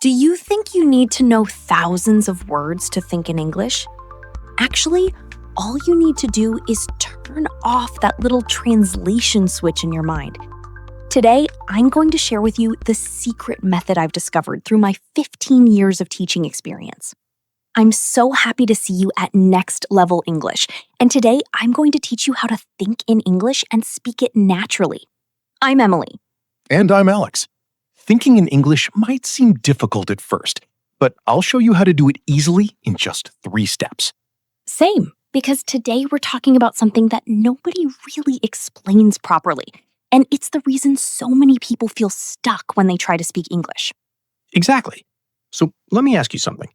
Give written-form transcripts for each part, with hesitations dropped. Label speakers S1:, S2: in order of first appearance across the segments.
S1: Do you think you need to know thousands of words to think in English? Actually, all you need to do is turn off that little translation switch in your mind. Today, I'm going to share with you the secret method I've discovered through my 15 years of teaching experience. I'm so happy to see you at Next Level English, and today I'm going to teach you how to think in English and speak it naturally. I'm Emily.
S2: And I'm Alex. Thinking in English might seem difficult at first, but I'll show you how to do it easily in just 3 steps.
S1: Same, because today we're talking about something that nobody really explains properly, and it's the reason so many people feel stuck when they try to speak English.
S2: Exactly. So let me ask you something.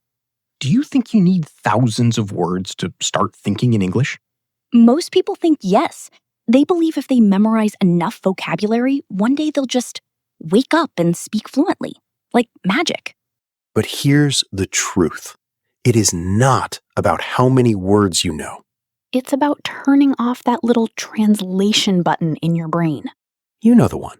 S2: Do you think you need thousands of words to start thinking in English?
S1: Most people think yes. They believe if they memorize enough vocabulary, one day they'll just wake up and speak fluently, like magic.
S3: But here's the truth. It is not about how many words you know.
S1: It's about turning off that little translation button in your brain.
S3: You know the one.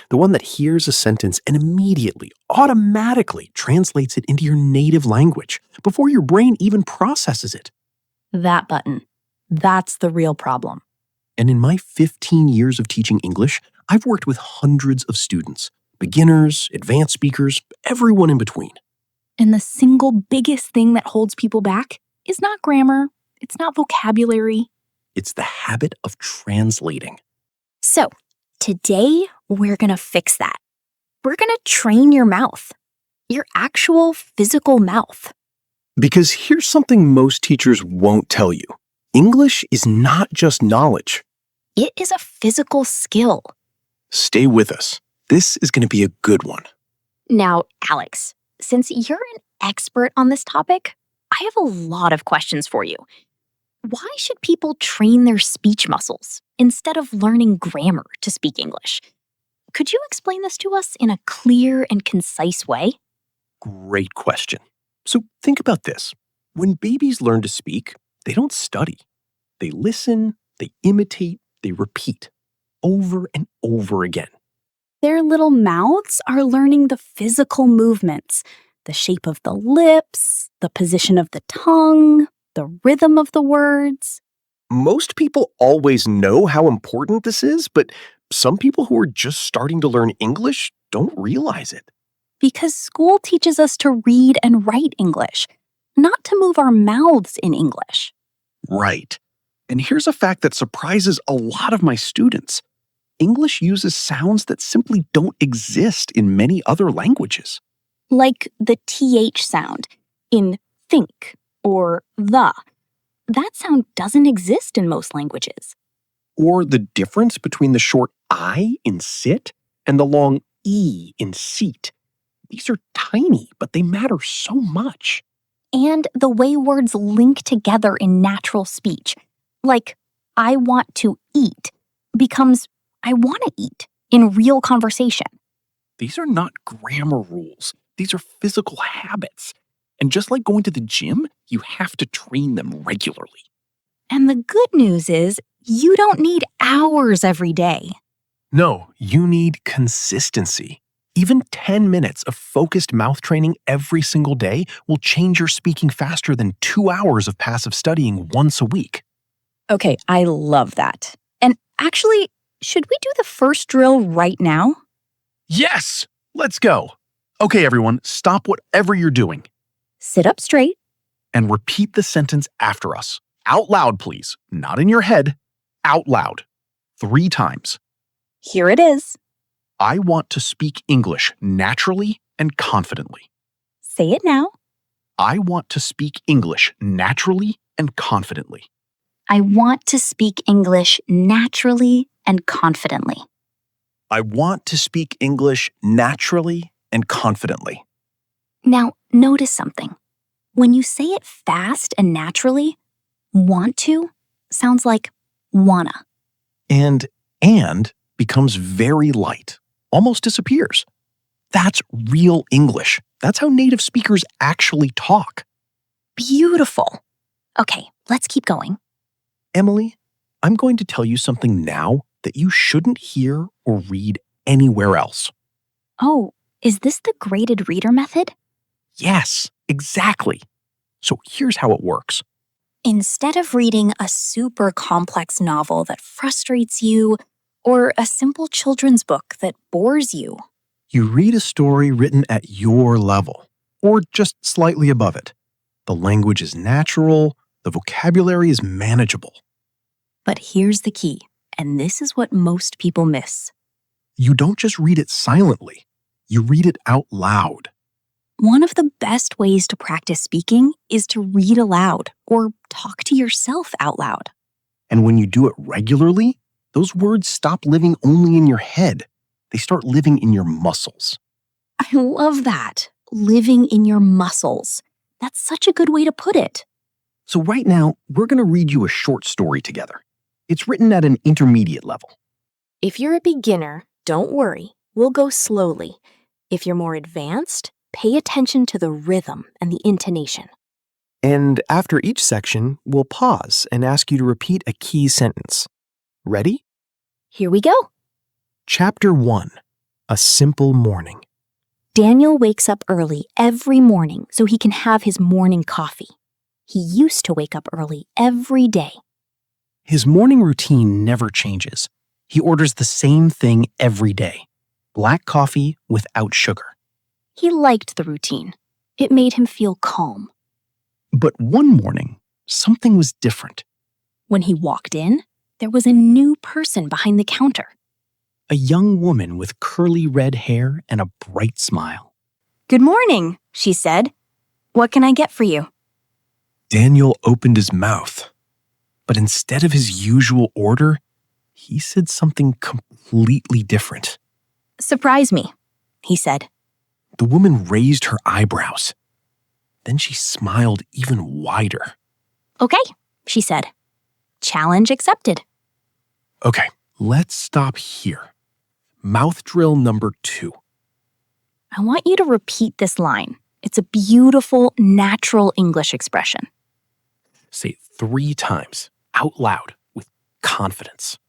S3: The one that hears a sentence and immediately, automatically translates it into your native language before your brain even processes it.
S1: That button. That's the real problem.
S3: And in my 15 years of teaching English, I've worked with hundreds of students, beginners, advanced speakers, everyone in between.
S1: And the single biggest thing that holds people back is not grammar, it's not vocabulary.
S3: It's the habit of translating.
S1: So, today we're gonna fix that. We're gonna train your mouth, your actual physical mouth.
S3: Because here's something most teachers won't tell you. English is not just knowledge.
S1: It is a physical skill.
S3: Stay with us. This is going to be a good one.
S1: Now, Alex, since you're an expert on this topic, I have a lot of questions for you. Why should people train their speech muscles instead of learning grammar to speak English? Could you explain this to us in a clear and concise way?
S3: Great question. So think about this. When babies learn to speak, they don't study. They listen, they imitate, they repeat over and over again.
S1: Their little mouths are learning the physical movements, the shape of the lips, the position of the tongue, the rhythm of the words.
S3: Most people always know how important this is, but some people who are just starting to learn English don't realize it.
S1: Because school teaches us to read and write English, not to move our mouths in English.
S2: Right. And here's a fact that surprises a lot of my students. English uses sounds that simply don't exist in many other languages.
S1: Like the TH sound in think or the. That sound doesn't exist in most languages.
S2: Or the difference between the short I in sit and the long E in seat. These are tiny, but they matter so much.
S1: And the way words link together in natural speech, like I want to eat, becomes I want to eat in real conversation.
S2: These are not grammar rules. These are physical habits. And just like going to the gym, you have to train them regularly.
S1: And the good news is you don't need hours every day.
S3: No, you need consistency. Even 10 minutes of focused mouth training every single day will change your speaking faster than 2 hours of passive studying once a week.
S1: Okay, I love that. And actually, should we do the first drill right now?
S2: Yes! Let's go. Okay, everyone, stop whatever you're doing
S1: Sit up straight.
S2: and repeat the sentence after us. Out loud, please. Not in your head. Out loud. 3 times.
S1: Here it is.
S2: I want to speak English naturally and confidently.
S1: Say it now.
S2: I want to speak English naturally and confidently.
S1: I want to speak English naturally and confidently.
S3: I want to speak English naturally and confidently.
S1: Now, notice something. When you say it fast and naturally, want to sounds like wanna.
S3: And becomes very light, almost disappears. That's real English. That's how native speakers actually talk.
S1: Beautiful. Okay, let's keep going.
S3: Emily, I'm going to tell you something now that you shouldn't hear or read anywhere else.
S1: Oh, is this the graded reader method?
S3: Yes, exactly. So here's how it works.
S1: Instead of reading a super complex novel that frustrates you or a simple children's book that bores you,
S3: You read a story written at your level, or just slightly above it. The language is natural, the vocabulary is manageable.
S1: but here's the key, and this is what most people miss.
S3: You don't just read it silently, you read it out loud.
S1: One of the best ways to practice speaking is to read aloud or talk to yourself out loud.
S3: And when you do it regularly, those words stop living only in your head. They start living in your muscles.
S1: I love that. Living in your muscles. That's such a good way to put it.
S3: So right now, we're going to read you a short story together. It's written at an intermediate level.
S1: If you're a beginner, don't worry. We'll go slowly. If you're more advanced, pay attention to the rhythm and the intonation.
S3: And after each section, we'll pause and ask you to repeat a key sentence. Ready?
S1: Here we go.
S3: Chapter 1. A Simple Morning.
S1: Daniel wakes up early every morning so he can have his morning coffee. He used to wake up early every day.
S3: His morning routine never changes. He orders the same thing every day. Black coffee without sugar.
S1: He liked the routine. It made him feel calm.
S3: But one morning, something was different.
S1: When he walked in, there was a new person behind the counter.
S3: A young woman with curly red hair and a bright smile.
S1: "Good morning," she said. "What can I get for you?"
S3: Daniel opened his mouth, but instead of his usual order, he said something completely different.
S1: "Surprise me," he said.
S3: The woman raised her eyebrows. Then she smiled even wider.
S1: "Okay," she said. "Challenge accepted."
S3: Okay, let's stop here. Mouth drill number 2.
S1: I want you to repeat this line. It's a beautiful, natural English expression.
S3: Say it 3 times, out loud, with confidence.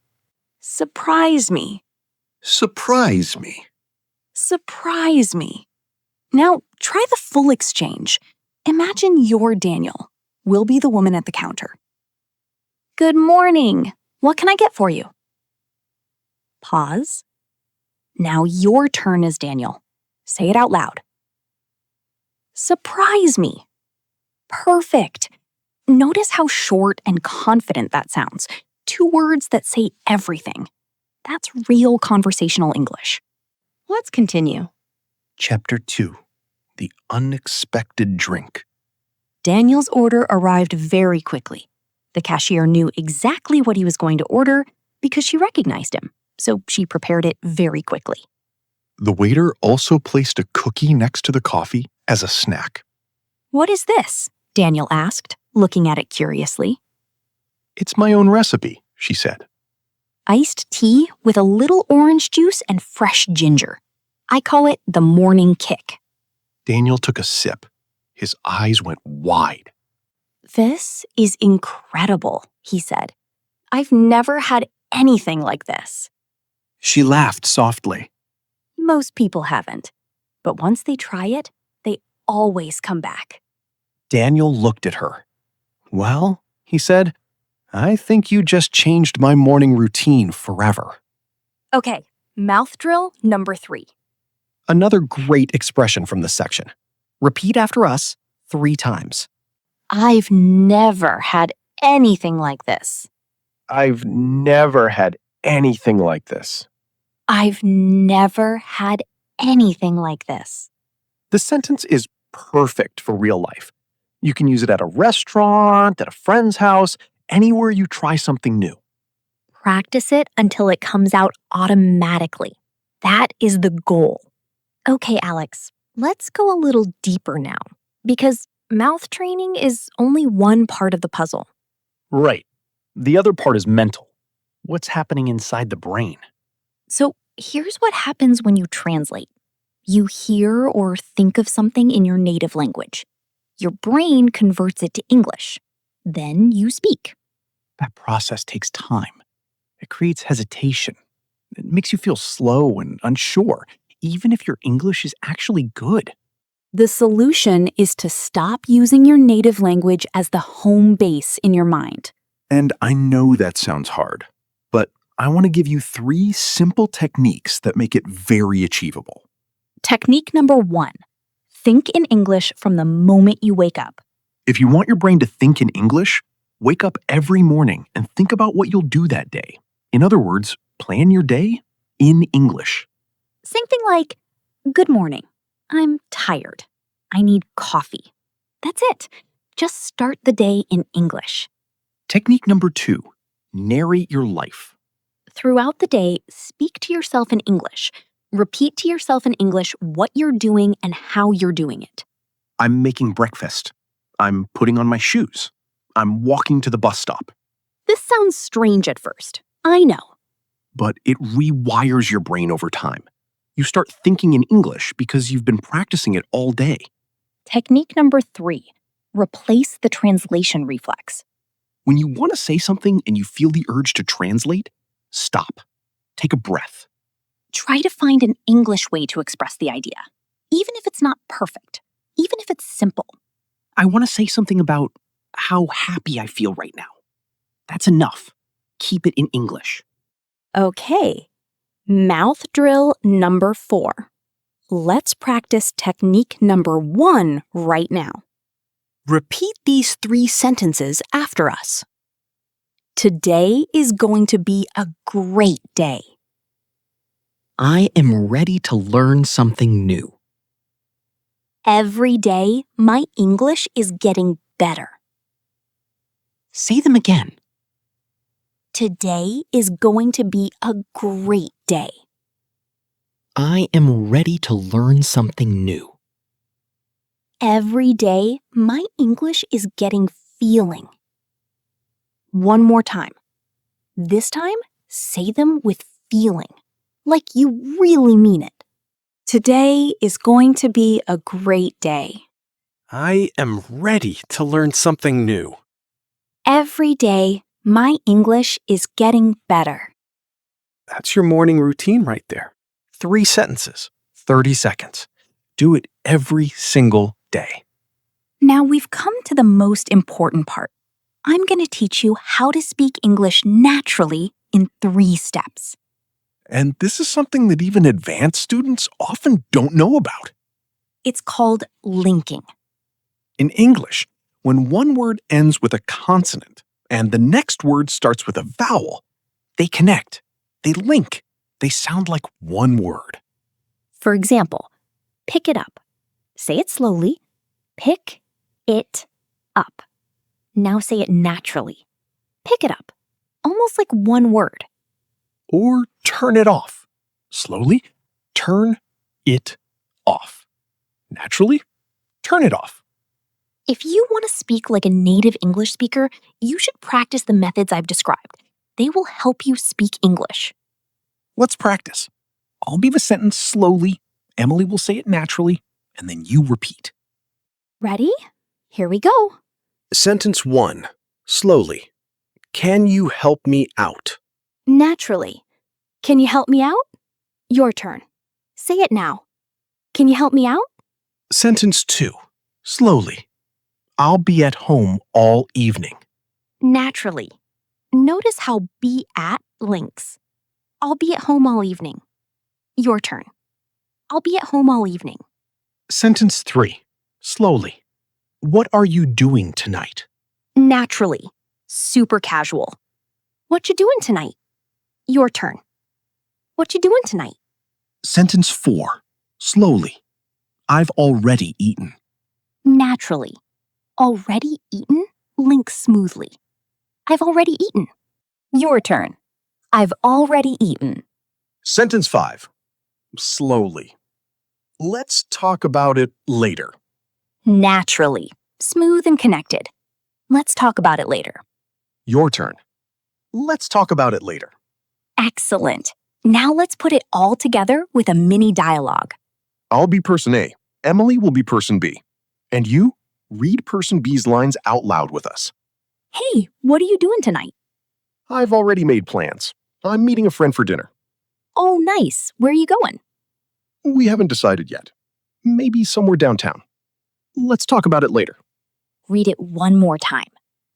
S1: Surprise me.
S2: Surprise me.
S1: Surprise me. Now, try the full exchange. Imagine you're Daniel. We'll be the woman at the counter. "Good morning. What can I get for you?" Pause. Now your turn as Daniel. Say it out loud. Surprise me. Perfect. Notice how short and confident that sounds. 2 words that say everything. That's real conversational English. Let's continue.
S3: Chapter 2. The Unexpected Drink.
S1: Daniel's order arrived very quickly. The cashier knew exactly what he was going to order because she recognized him, so she prepared it very quickly.
S2: The waiter also placed a cookie next to the coffee as a snack.
S1: "What is this?" Daniel asked, looking at it curiously.
S2: It's my own recipe, she said.
S1: Iced tea with a little orange juice and fresh ginger. I call it the morning kick.
S2: Daniel took a sip. His eyes went wide.
S1: "This is incredible," he said. "I've never had anything like this."
S3: She laughed softly.
S1: Most people haven't. But once they try it, they always come back.
S3: Daniel looked at her. "Well," he said, "I think you just changed my morning routine forever."
S1: Okay, mouth drill number 3.
S3: Another great expression from this section. Repeat after us 3 times.
S1: I've never had anything like this.
S3: I've never had anything like this.
S1: I've never had anything like this.
S3: The sentence is perfect for real life. You can use it at a restaurant, at a friend's house, anywhere you try something new.
S1: Practice it until it comes out automatically. That is the goal. Okay, Alex, let's go a little deeper now, because mouth training is only one part of the puzzle.
S3: Right. The other part is mental. What's happening inside the brain?
S1: So here's what happens when you translate. You hear or think of something in your native language. Your brain converts it to English. Then you speak.
S3: That process takes time. It creates hesitation. It makes you feel slow and unsure, even if your English is actually good.
S1: The solution is to stop using your native language as the home base in your mind.
S2: And I know that sounds hard, but I want to give you 3 simple techniques that make it very achievable.
S1: Technique number 1. Think in English from the moment you wake up.
S2: If you want your brain to think in English, wake up every morning and think about what you'll do that day. In other words, plan your day in English.
S1: Something like, "Good morning. I'm tired. I need coffee." That's it. Just start the day in English.
S2: Technique number 2, narrate your life.
S1: Throughout the day, speak to yourself in English. Repeat to yourself in English what you're doing and how you're doing it.
S2: I'm making breakfast. I'm putting on my shoes. I'm walking to the bus stop.
S1: This sounds strange at first. I know.
S2: But it rewires your brain over time. You start thinking in English because you've been practicing it all day.
S1: Technique number 3. Replace the translation reflex.
S2: When you want to say something and you feel the urge to translate, stop. Take a breath.
S1: Try to find an English way to express the idea, even if it's not perfect, even if it's simple.
S2: I want to say something about how happy I feel right now. That's enough. Keep it in English.
S1: Okay. Mouth drill number 4. Let's practice technique number 1 right now. Repeat these 3 sentences after us. Today is going to be a great day.
S3: I am ready to learn something new.
S1: Every day, my English is getting better.
S3: Say them again.
S1: Today is going to be a great day.
S3: I am ready to learn something new.
S1: Every day, my English is getting feeling. One more time. This time, say them with feeling, like you really mean it. Today is going to be a great day.
S4: I am ready to learn something new.
S1: Every day, my English is getting better.
S4: That's your morning routine right there. 3 sentences, 30 seconds. Do it every single day.
S1: Now we've come to the most important part. I'm going to teach you how to speak English naturally in 3 steps.
S2: And this is something that even advanced students often don't know about.
S1: It's called linking.
S2: In English, when one word ends with a consonant and the next word starts with a vowel, they connect, they link, they sound like one word.
S1: For example, pick it up. Say it slowly. Pick it up. Now say it naturally. Pick it up. Almost like one word.
S2: Or turn it off. Slowly, turn it off. Naturally, turn it off.
S1: If you want to speak like a native English speaker, you should practice the methods I've described. They will help you speak English.
S2: Let's practice. I'll give a sentence slowly, Emily will say it naturally, and then you repeat.
S1: Ready? Here we go.
S4: Sentence 1. Slowly. Can you help me out?
S1: Naturally. Can you help me out? Your turn. Say it now. Can you help me out?
S2: Sentence 2. Slowly. I'll be at home all evening.
S1: Naturally. Notice how be at links. I'll be at home all evening. Your turn. I'll be at home all evening.
S2: Sentence 3. Slowly. What are you doing tonight?
S1: Naturally. Super casual. What you doing tonight? Your turn. What you doing tonight?
S2: Sentence 4. Slowly. I've already eaten.
S1: Naturally. Already eaten links smoothly. I've already eaten. Your turn. I've already eaten.
S2: Sentence 5. Slowly. Let's talk about it later.
S1: Naturally. Smooth and connected. Let's talk about it later.
S2: Your turn. Let's talk about it later.
S1: Excellent. Now let's put it all together with a mini dialogue.
S2: I'll be person A. Emily will be person B. And you, read person B's lines out loud with us.
S1: Hey, what are you doing tonight?
S2: I've already made plans. I'm meeting a friend for dinner.
S1: Oh, nice. Where are you going?
S2: We haven't decided yet.
S3: maybe somewhere downtown. Let's talk about it later.
S1: Read it one more time.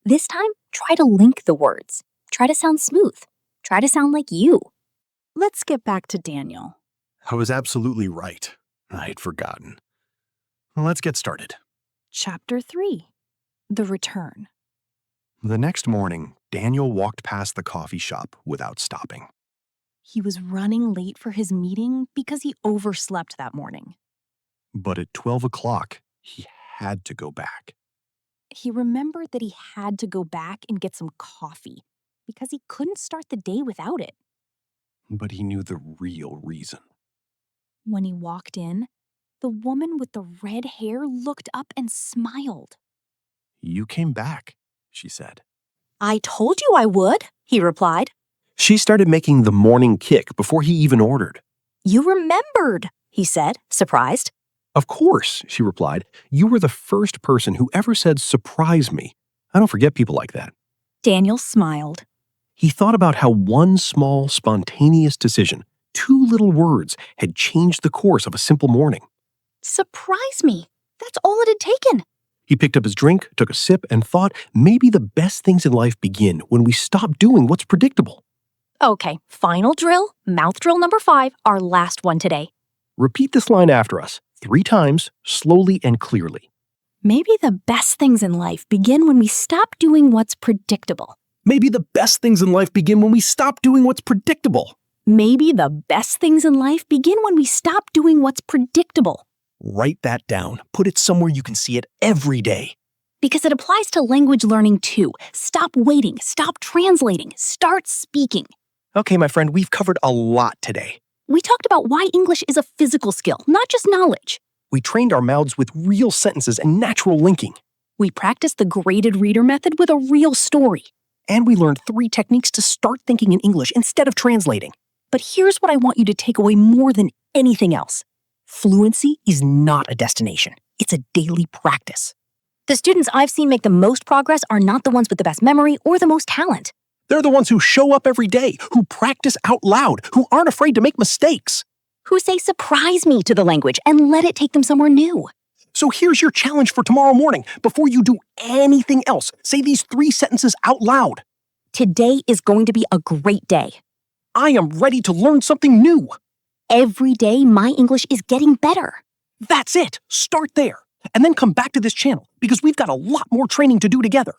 S1: This time, try to link the words. Try to sound smooth. Try to sound like you.
S5: Let's get back to Daniel.
S6: I was absolutely right. I'd forgotten. Let's get started.
S5: Chapter 3. The Return.
S6: The next morning, Daniel walked past the coffee shop without stopping.
S5: He was running late for his meeting because he overslept that morning.
S6: But at 12 o'clock, he had to go back.
S5: He remembered that he had to go back and get some coffee because he couldn't start the day without it.
S6: But he knew the real reason.
S5: When he walked in, the woman with the red hair looked up and smiled.
S6: You came back, she said.
S1: I told you I would, he replied.
S3: She started making the morning kick before he even ordered.
S1: You remembered, he said, surprised.
S3: Of course, she replied. You were the first person who ever said surprise me. I don't forget people like that.
S5: Daniel smiled.
S3: He thought about how one small, spontaneous decision, 2 little words, had changed the course of a simple morning.
S1: Surprise me. That's all it had taken.
S3: He picked up his drink, took a sip, and thought maybe the best things in life begin when we stop doing what's predictable.
S1: Okay, final drill, mouth drill number 5, our last one today.
S3: Repeat this line after us 3 times, slowly and clearly.
S5: Maybe the best things in life begin when we stop doing what's predictable.
S3: Maybe the best things in life begin when we stop doing what's predictable.
S5: Maybe the best things in life begin when we stop doing what's predictable.
S3: Write that down. Put it somewhere you can see it every day.
S1: Because it applies to language learning too. Stop waiting, stop translating, start speaking.
S3: Okay, my friend, we've covered a lot today.
S1: We talked about why English is a physical skill, not just knowledge.
S3: We trained our mouths with real sentences and natural linking.
S1: We practiced the graded reader method with a real story.
S3: And we learned 3 techniques to start thinking in English instead of translating.
S1: But here's what I want you to take away more than anything else.
S3: Fluency is not a destination. It's a daily practice.
S1: The students I've seen make the most progress are not the ones with the best memory or the most talent.
S3: They're the ones who show up every day, who practice out loud, who aren't afraid to make mistakes.
S1: Who say surprise me to the language and let it take them somewhere new.
S3: So here's your challenge for tomorrow morning. Before you do anything else, say these 3 sentences out loud.
S1: Today is going to be a great day.
S3: I am ready to learn something new.
S1: Every day, my English is getting better.
S3: That's it. Start there. And then come back to this channel because we've got a lot more training to do together.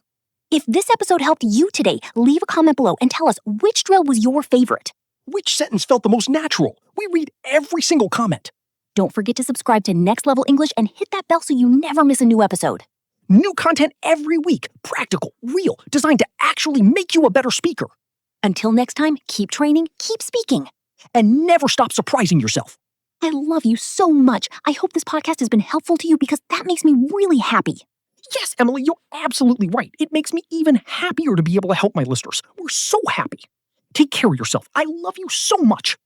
S1: If this episode helped you today, leave a comment below and tell us which drill was your favorite.
S3: Which sentence felt the most natural? We read every single comment.
S1: Don't forget to subscribe to Next Level English and hit that bell so you never miss a new episode.
S3: New content every week. Practical, real, designed to actually make you a better speaker.
S1: Until next time, keep training, keep speaking.
S3: And never stop surprising yourself.
S1: I love you so much. I hope this podcast has been helpful to you because that makes me really happy.
S3: Yes, Emily, you're absolutely right. It makes me even happier to be able to help my listeners. We're so happy. Take care of yourself. I love you so much.